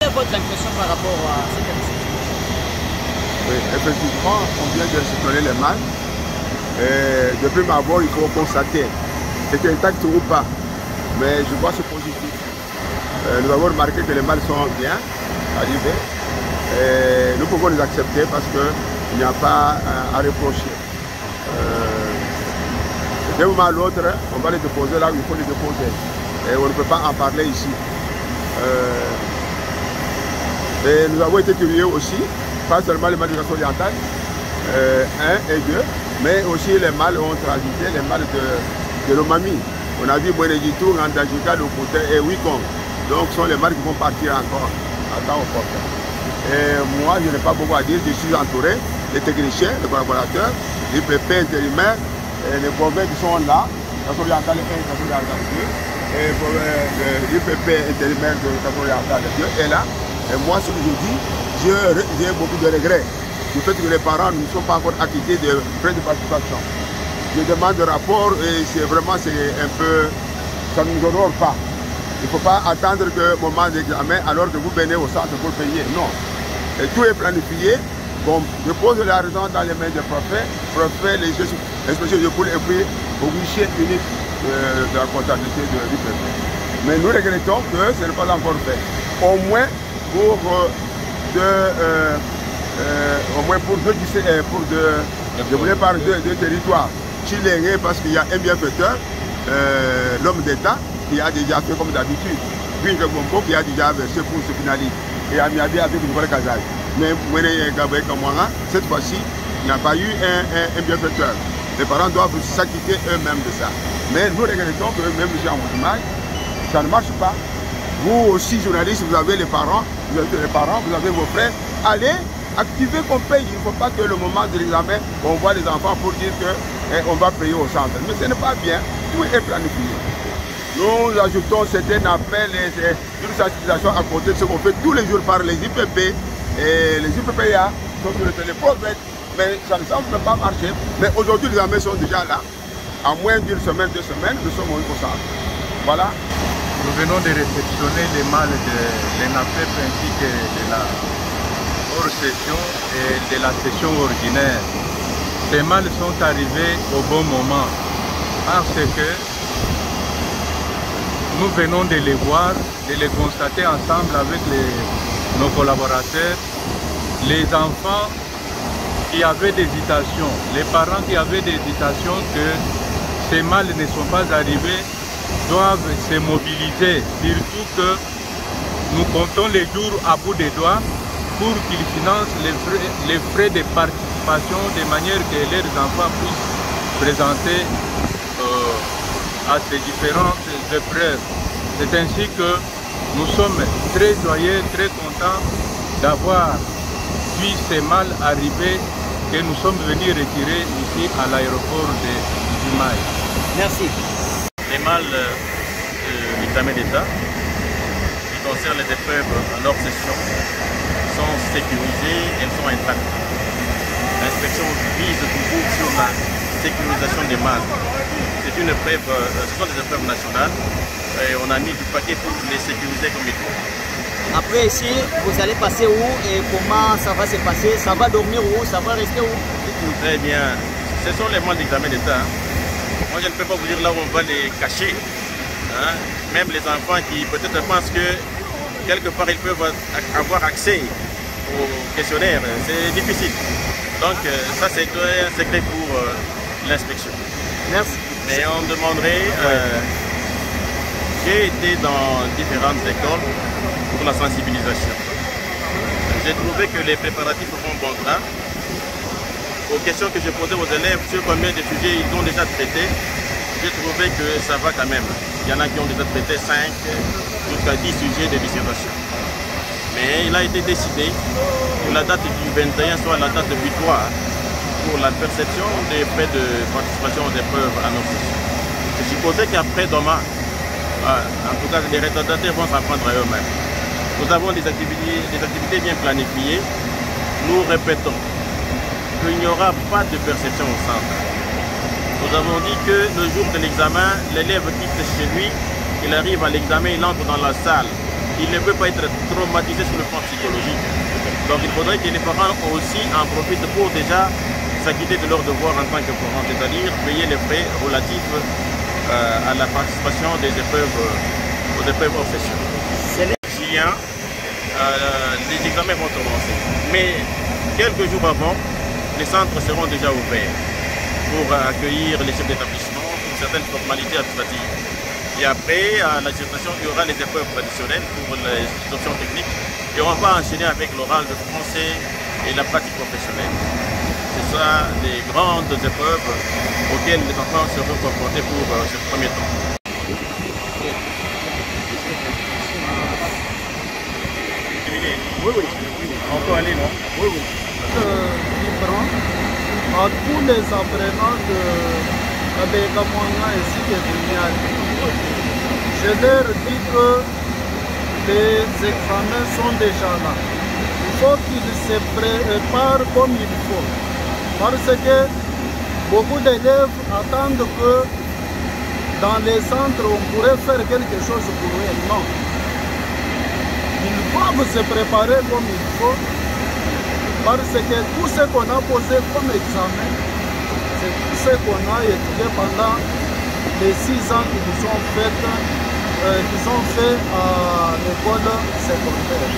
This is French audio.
Quelle est votre impression par rapport à cette émission? Oui, effectivement, on vient de sélectionner les mâles. Depuis ma voix, il faut constater c'était intact ou pas. Mais je vois ce positif. Nous avons remarqué que les mâles sont bien arrivés. Nous pouvons les accepter parce qu'il n'y a pas à reprocher. D'un moment à l'autre, on va les déposer là où il faut les déposer. Et on ne peut pas en parler ici. Et nous avons été curieux aussi, pas seulement les mâles de Kassori orientale, 1 et 2, mais aussi les mâles ont transité, les mâles de Lomami. On a vu Boenegitou, Randajika, Lokote et Wikong. Donc ce sont les mâles qui vont partir encore à temps opportun. Et moi, je n'ai pas beaucoup à dire, je suis entouré des techniciens, des collaborateurs, des PP intérimaires, et les brevets qui sont là, Kassori orientale 1, Kassori orientale 2, et l'IPP intérimaire de Kassori orientale 2 est là. Et moi, ce que je dis, j'ai beaucoup de regrets du fait que les parents ne sont pas encore acquittés de frais de participation. Je demande un rapport et c'est vraiment un peu, ça ne nous honore pas. Il ne faut pas attendre le moment d'examen alors que vous venez au centre pour payer. Non. Et tout est planifié. Bon, je pose l'argent dans les mains des préfets, les inspections de poule et puis au guichet unique de la comptabilité du préfet. Mais nous regrettons que ce n'est pas encore fait. Au moins pour je voulais parler de territoire chilien parce qu'il y a un bienfaiteur, l'homme d'État, qui a déjà fait comme d'habitude, puis Bombo qui a déjà versé pour ce finaliste. Et à Miabi avec une nouvelle Kazaj. Mais cette fois-ci, il n'y a pas eu un bienfaiteur. Les parents doivent s'acquitter eux-mêmes de ça. Mais nous regrettons que même ici en Moutimaï, ça ne marche pas. Vous aussi, journalistes, vous avez les parents, vous avez vos frères. Allez, activez qu'on paye. Il ne faut pas que le moment de l'examen, on voit les enfants pour dire qu'on va payer au centre. Mais ce n'est pas bien, tout est planifié. Nous ajoutons certains appels, une sensibilisation à côté de ce qu'on fait tous les jours par les IPP. Et les IPPA sont sur le téléphone, mais ça ne semble pas marcher. Mais aujourd'hui, les examens sont déjà là. À moins d'une semaine, 2 semaines, nous sommes au centre. Voilà. Nous venons de réceptionner les mâles de l'ENAPEP ainsi que de la hors-session et de la session ordinaire. Ces mâles sont arrivés au bon moment parce que nous venons de les voir, de les constater ensemble avec nos collaborateurs, les enfants qui avaient des hésitations, les parents qui avaient des hésitations que ces mâles ne sont pas arrivés doivent se mobiliser, surtout que nous comptons les jours à bout des doigts pour qu'ils financent les frais de participation de manière que leurs enfants puissent présenter à ces différentes épreuves. C'est ainsi que nous sommes très joyeux, très contents d'avoir vu ces mâles arriver que nous sommes venus retirer ici à l'aéroport de Dumaï. Merci. Les mâles de l'examen d'État qui concernent les épreuves en hors session sont sécurisées, elles sont intactes. L'inspection vise toujours sur la sécurisation des mâles. C'est une épreuve, ce sont des épreuves nationales et on a mis du paquet pour les sécuriser comme il faut. Après ici, vous allez passer où et comment ça va se passer? Ça va dormir où? Ça va rester où? Très bien. Ce sont les mâles d'examen d'État. Moi, je ne peux pas vous dire là où on va les cacher. Hein? Même les enfants qui peut-être pensent que quelque part ils peuvent avoir accès au questionnaire, c'est difficile. Donc ça c'est un secret pour l'inspection. Merci. Mais on demanderait, j'ai été dans différentes écoles pour la sensibilisation. J'ai trouvé que les préparatifs vont bon train. Aux questions que j'ai posées aux élèves sur combien de sujets ils ont déjà traités, j'ai trouvé que ça va quand même. Il y en a qui ont déjà traité 5 jusqu'à 10 sujets de dissertation. Mais il a été décidé que la date du 21 soit la date butoir pour la perception des frais de participation aux épreuves à nos sessions. Je supposais qu'après demain, en tout cas les retardataires vont s'en prendre à eux-mêmes. Nous avons des activités bien planifiées. Nous répétons qu'il n'y aura pas de perception au centre. Nous avons dit que le jour de l'examen, l'élève quitte chez lui il arrive à l'examen, il entre dans la salle, il ne peut pas être traumatisé sur le plan psychologique. Donc il faudrait que les parents aussi en profitent pour déjà s'acquitter de leur devoir en tant que parents, c'est-à-dire payer les frais relatifs à la participation aux épreuves hors session. Les examens vont commencer. Mais quelques jours avant, les centres seront déjà ouverts pour accueillir les chefs d'établissement pour certaines formalités administratives. Et après, à la dissertation, il y aura les épreuves traditionnelles pour les options techniques. Et on va enchaîner avec l'oral de français et la pratique professionnelle. C'est ça les grandes épreuves auxquelles les enfants seront confrontés pour ce premier temps. Oui, oui. On peut aller, non? Oui, oui. À tous les apprenants de Abeka-Moana ainsi que de Niali. Je leur dis que les examens sont déjà là. Il faut qu'ils se préparent comme il faut. Parce que beaucoup d'élèves attendent que dans les centres on pourrait faire quelque chose pour eux. Non. Ils doivent se préparer comme il faut. Parce que tout ce qu'on a posé comme examen, c'est tout ce qu'on a étudié pendant les 6 ans qui nous sont faits à l'école secondaire.